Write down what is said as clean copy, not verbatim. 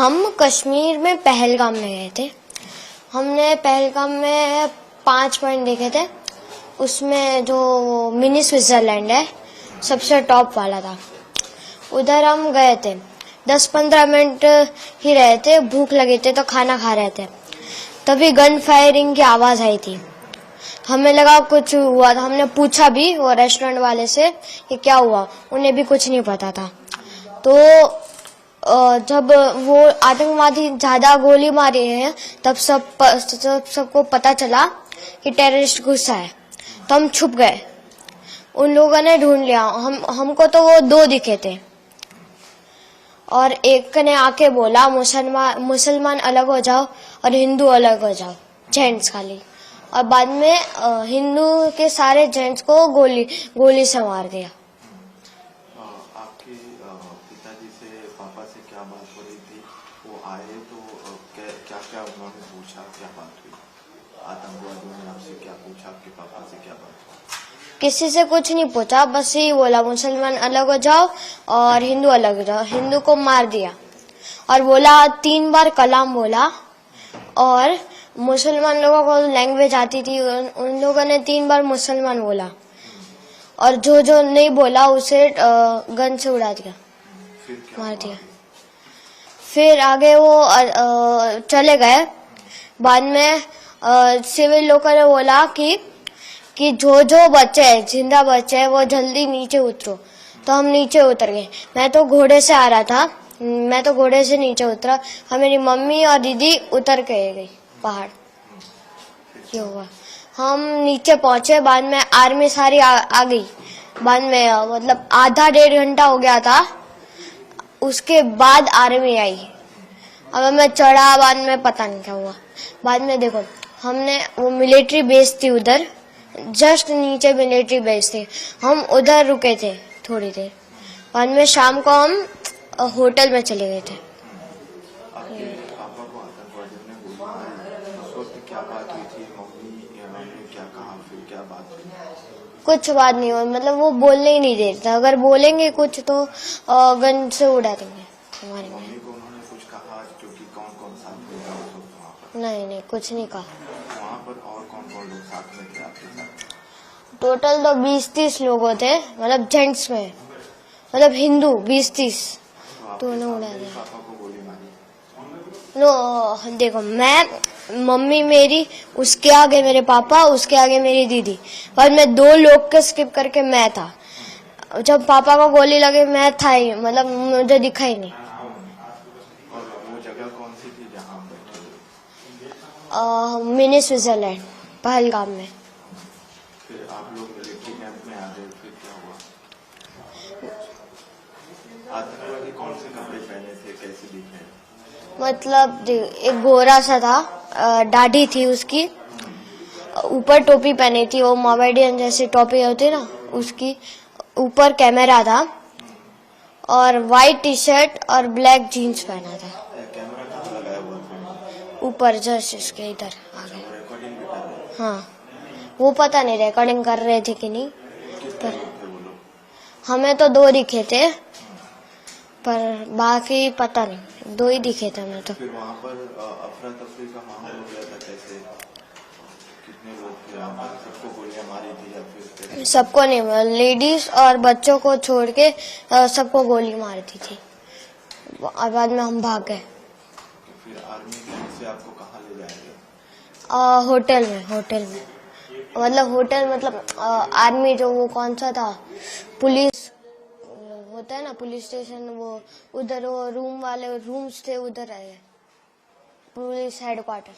हम कश्मीर में पहलगाम में गए थे। हमने पहलगाम में 5 पॉइंट देखे थे। उसमें जो मिनी स्विट्जरलैंड है सबसे टॉप वाला था, उधर हम गए थे। 10-15 मिनट ही रहे थे, भूख लगी थी तो खाना खा रहे थे, तभी गन फायरिंग की आवाज आई थी। हमें लगा कुछ हुआ था। हमने पूछा भी वो रेस्टोरेंट वाले से कि क्या हुआ, उन्हें भी कुछ नहीं पता था। तो जब वो आतंकवादी ज्यादा गोली मारे हैं तब सबको पता चला कि टेररिस्ट घुसा है, तो हम छुप गए। उन लोगों ने ढूंढ लिया। हमको तो वो 2 दिखे थे और एक ने आके बोला मुसलमान अलग हो जाओ और हिंदू अलग हो जाओ, जेंट्स खाली। और बाद में हिंदू के सारे जेंट्स को गोली से मार दिया। आपके पिताजी से पापा से क्या बात हो रही थी? वो आए तो क्या क्या उन्होंने पूछा, क्या बात हुई? आतंकवादियों ने आपसे क्या पूछा, आपके पापा से क्या बात हुई? किसी से कुछ नहीं पूछा, बस यही बोला मुसलमान अलग हो जाओ और हिंदू अलग हो जाओ। हिंदू को मार दिया और बोला 3 बार कलाम बोला। और मुसलमान लोगों को लैंग्वेज आती थी, उन लोगों ने 3 बार मुसलमान बोला और जो नहीं बोला उसे गन से उड़ा दिया, मार दिया। फिर आगे वो चले गए। बाद में सिविल लोगों ने बोला कि जो बच्चे हैं, जिंदा बच्चे हैं, वो जल्दी नीचे उतरो। तो हम नीचे उतर गए। मैं तो घोड़े से आ रहा था, मैं तो घोड़े से नीचे उतरा और मेरी मम्मी और दीदी उतर के गई पहाड़। ये हुआ, हम नीचे पहुंचे। बाद में आर्मी सारी आ गई। बाद में मतलब आधा-1.5 घंटा हो गया था, उसके बाद आर्मी आई। अब मैं चढ़ा, बाद में पता नहीं क्या हुआ। बाद में देखो, हमने वो मिलिट्री बेस थी उधर, जस्ट नीचे मिलिट्री बेस थी, हम उधर रुके थे थोड़ी देर। बाद में शाम को हम होटल में चले गए थे। आपके पापा को आतंकवादियों ने गोली मारी, उस वक्त क्या बात हुई थी? मम्मी ने क्या कहा, फिर क्या बात हुई? कुछ बात नहीं हुई, मतलब वो बोलने ही नहीं देते। अगर बोलेंगे कुछ तो गन से उड़ा देंगे हमारे में। मम्मी को उन्होंने कुछ कहा क्योंकि कौन साथ में था उस वक्त वहाँ पर? नहीं, कुछ नहीं कहा। वहाँ पर और कौन लोग साथ में थे आपके साथ? टोटल तो 20-30 लोग थे, मतलब जेंट्स में, मतलब हिंदू 20-30। तो उन्होंने उड़ा दिया। पापा को गोली मारी? नो देखो, मैं, मम्मी मेरी, उसके आगे मेरे पापा, उसके आगे मेरी दीदी, और मैं 2 लोग के स्किप करके मैं था। जब पापा को गोली लगी मैं था ही, मतलब मुझे दिखा ही नहीं। और वो जगह कौन सी थी जहाँ पे? मिनी स्विट्जरलैंड, पहलगाम में। फिर आप लोग मिलिट्री कैंप में आ गए, फिर क्या हुआ? आतंकवादी कौन से कपड़े पहने थे, कैसे दिखे? मतलब एक गोरा सा था, दाढ़ी थी उसकी, ऊपर टोपी पहनी थी, वो मोमेडियन जैसी टोपी होती ना, उसकी ऊपर कैमरा था और वाइट टी-शर्ट और ब्लैक जीन्स पहना था। कैमरा कहाँ लगाया हुआ था? ऊपर जस्ट इसके इधर आगे। रिकॉर्डिंग भी कर रहे थे? हाँ, वो पता नहीं रिकॉर्डिंग कर रहे थे कि नहीं, पर थे वो लोग? हमें तो 2 दिखे थे, पर बाकी पता नहीं, 2 ही दिखे थे हमें तो। फिर वहाँ पर अफरा तफरी का माहौल हो गया था, कैसे? कितने लोग थे वहाँ पर? सबको गोलियां मारी थी या फिर? सबको नहीं, लेडीज और बच्चों को छोड़ के सबको गोली मारी थी। और बाद में हम भाग गए। फिर आर्मी से आपको कहाँ ले जाएंगे? होटल में मतलब आर्मी जो वो कौन सा था, पुलिस होता है ना, पुलिस स्टेशन, वो उधर वो रूम्स थे, उधर आए पुलिस हेडक्वार्टर।